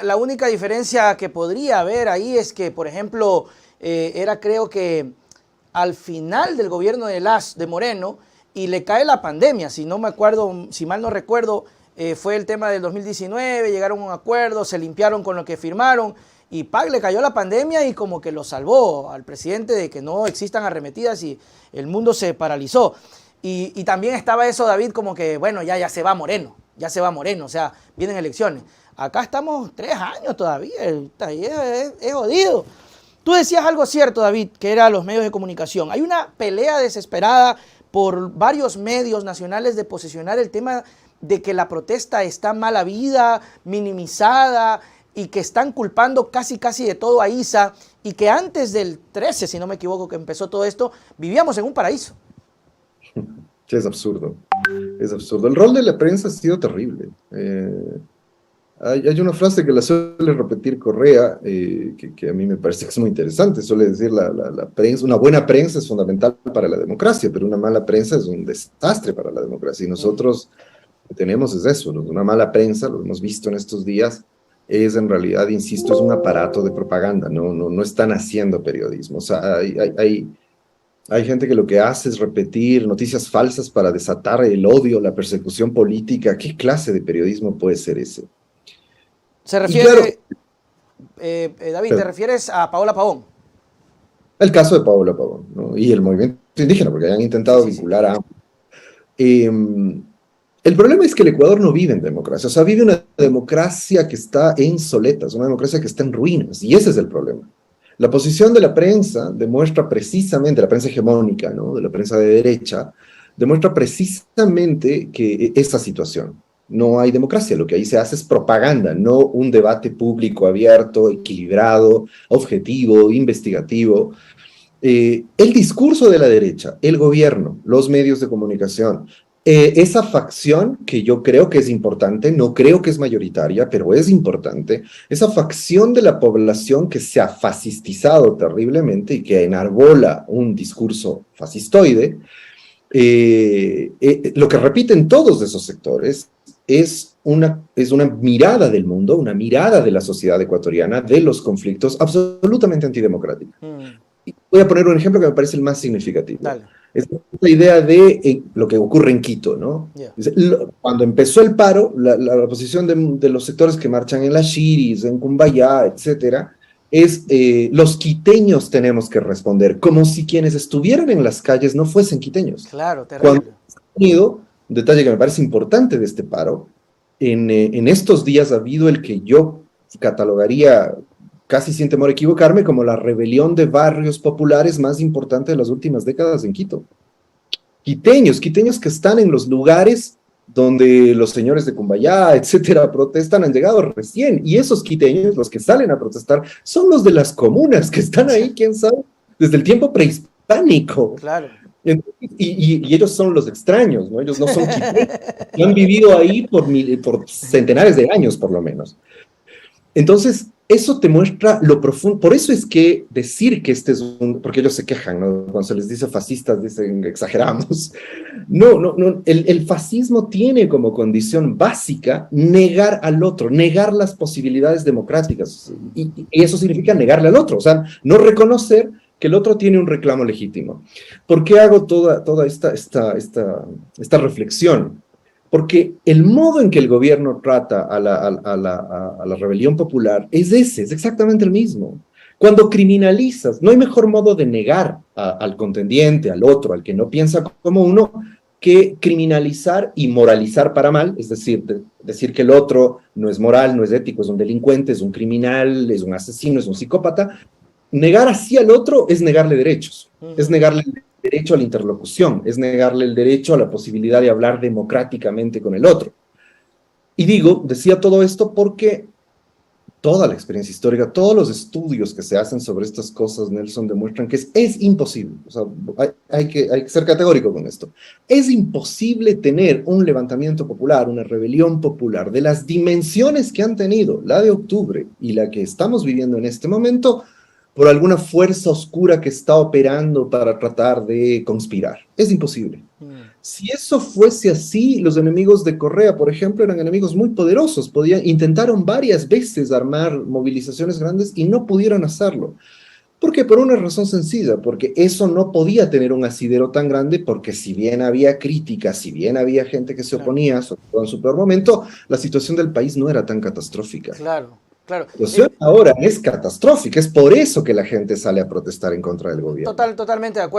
La única diferencia que podría haber ahí es que, por ejemplo, creo que al final del gobierno de Moreno, y le cae la pandemia, si mal no recuerdo, fue el tema del 2019, llegaron a un acuerdo, se limpiaron con lo que firmaron, y ¡pac! Le cayó la pandemia y como que lo salvó al presidente de que no existan arremetidas y el mundo se paralizó. Y también estaba eso, David, como que, bueno, ya se va Moreno, o sea, vienen elecciones. Acá estamos 3 años todavía, es jodido. Tú decías algo cierto, David, que era los medios de comunicación. Hay una pelea desesperada por varios medios nacionales de posicionar el tema de que la protesta está mal habida, minimizada, y que están culpando casi de todo a ISA, y que antes del 13, si no me equivoco, que empezó todo esto, vivíamos en un paraíso. Sí, es absurdo. Es absurdo. El rol de la prensa ha sido terrible. Hay una frase que la suele repetir Correa, que a mí me parece que es muy interesante. Suele decir, la prensa, una buena prensa es fundamental para la democracia, pero una mala prensa es un desastre para la democracia. Y nosotros lo que tenemos es eso, ¿no? Una mala prensa, lo hemos visto en estos días, es en realidad, insisto, es un aparato de propaganda. No están haciendo periodismo. O sea, hay gente que lo que hace es repetir noticias falsas para desatar el odio, la persecución política. ¿Qué clase de periodismo puede ser ese? Se refiere, David, Pero, ¿te refieres a Paola Pavón? el caso de Paola Pavón, ¿no? Y el movimiento indígena, porque han intentado vincular a ambos. El problema es que el Ecuador no vive en democracia, o sea, vive una democracia que está en soletas, una democracia que está en ruinas, y ese es el problema. La posición de la prensa demuestra precisamente, la prensa hegemónica, ¿no? De la prensa de derecha, demuestra precisamente que esa situación. No hay democracia, lo que ahí se hace es propaganda, no un debate público abierto, equilibrado, objetivo, investigativo. El discurso de la derecha, el gobierno, los medios de comunicación, esa facción que yo creo que es importante, no creo que es mayoritaria, pero es importante, esa facción de la población que se ha fascistizado terriblemente y que enarbola un discurso fascistoide, lo que repiten todos esos sectores es una mirada del mundo, una mirada de la sociedad ecuatoriana, de los conflictos, absolutamente antidemocrática. Voy a poner un ejemplo que me parece el más significativo. Dale. Es la idea de lo que ocurre en Quito, ¿no? Yeah. Cuando empezó el paro, la posición de los sectores que marchan en las Shiris, en Cumbayá, etcétera, es los quiteños tenemos que responder, como si quienes estuvieran en las calles no fuesen quiteños. Claro, terrible. Un detalle que me parece importante de este paro, en estos días ha habido el que yo catalogaría, casi sin temor a equivocarme, como la rebelión de barrios populares más importante de las últimas décadas en Quito. Quiteños que están en los lugares donde los señores de Cumbayá, etcétera, protestan, han llegado recién, y esos quiteños, los que salen a protestar, son los de las comunas, que están ahí, quién sabe, desde el tiempo prehispánico. Claro. Y ellos son los extraños, ¿no? Ellos no son quiteños, que han vivido ahí por centenares de años, por lo menos. Entonces, eso te muestra lo profundo. Por eso es que decir que este es porque ellos se quejan, ¿no? Cuando se les dice fascistas, dicen exageramos. No. El fascismo tiene como condición básica negar al otro, negar las posibilidades democráticas. Y eso significa negarle al otro, o sea, no reconocer que el otro tiene un reclamo legítimo. ¿Por qué hago toda esta reflexión? Porque el modo en que el gobierno trata a la rebelión popular es exactamente el mismo. Cuando criminalizas, no hay mejor modo de negar al contendiente, al otro, al que no piensa como uno, que criminalizar y moralizar para mal, es decir, decir que el otro no es moral, no es ético, es un delincuente, es un criminal, es un asesino, es un psicópata. Negar así al otro es negarle derechos, es negarle el derecho a la interlocución, es negarle el derecho a la posibilidad de hablar democráticamente con el otro. Y decía todo esto porque toda la experiencia histórica, todos los estudios que se hacen sobre estas cosas, Nelson, demuestran que es imposible. O sea, hay que ser categórico con esto. Es imposible tener un levantamiento popular, una rebelión popular de las dimensiones que han tenido la de octubre y la que estamos viviendo en este momento, por alguna fuerza oscura que está operando para tratar de conspirar. Es imposible. Si eso fuese así, los enemigos de Correa, por ejemplo, eran enemigos muy poderosos. Intentaron varias veces armar movilizaciones grandes y no pudieron hacerlo. ¿Por qué? Por una razón sencilla, porque eso no podía tener un asidero tan grande, porque si bien había críticas, si bien había gente que se oponía, sobre todo en su peor momento, la situación del país no era tan catastrófica. Claro, claro. La situación ahora es catastrófica, es por eso que la gente sale a protestar en contra del gobierno. Totalmente de acuerdo.